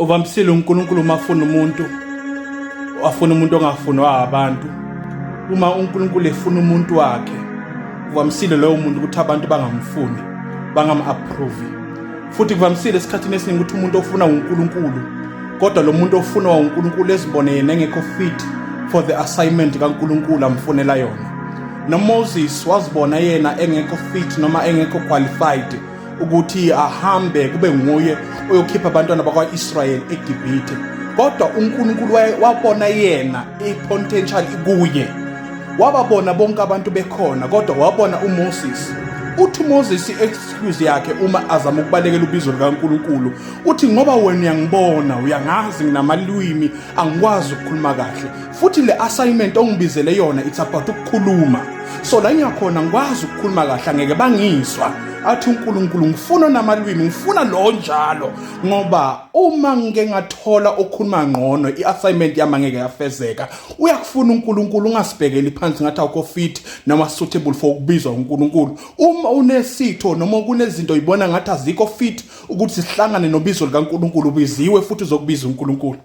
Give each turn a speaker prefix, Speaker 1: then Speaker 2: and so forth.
Speaker 1: Uvamisile uNkulunkulu mafuna umuntu afuna umuntu ongafunwa abantu. Uma uNkulunkulu efuna umuntu wakhe, uvamisile loyo muntu ukuthi abantu bangamfuni, bangam-approve. Futhi kuvamisile esikhathini esiningi ukuthi umuntu ofuna uNkulunkulu, kodwa lo muntu ofuna uNkulunkulu ezibone yena engekho fit for the assignment kaNkulunkulu amfunela yona. NoMoses wazibona yena engekho fit noma engekho qualified ukuthi ahambe kube nguye oyokhipha abantwana bakwa-Israyeli eGibhithe. Kodwa uNkulunkulu wabona yena i-potential kuye. Wababona bonke abantu bekhona, kodwa wabona uMoses. Uthi uMoses i-excuse yakhe uma azama ukubalekela ubizo likaNkulunkulu, uthi ngoba wena uyangibona, uyangazi nginamalwimi, angikwazi ukukhuluma kahle. Futhi le assignment ongibizele yona it's about ukukhuluma. So la ngiyakhona ngikwazi ukukhuluma kahle, angeke bangizwa. Athi uNkulunkulu ngifuna namalwimi, ngifuna lo njalo, ngoba uma ngike ngathola okukhuluma ngcono i-assignment yami angeke yafezeka. Uyakufuna uNkulunkulu, ungasibhekeli phansi ngathi awukho fit noma suitable for ukubizwa uNkulunkulu. Uma unesitho noma kunezinto uyibona ngathi azikho fit ukuthi sihlangane nobizo likaNkulunkulu, ubiziwe futhi uzokubiza uNkulunkulu.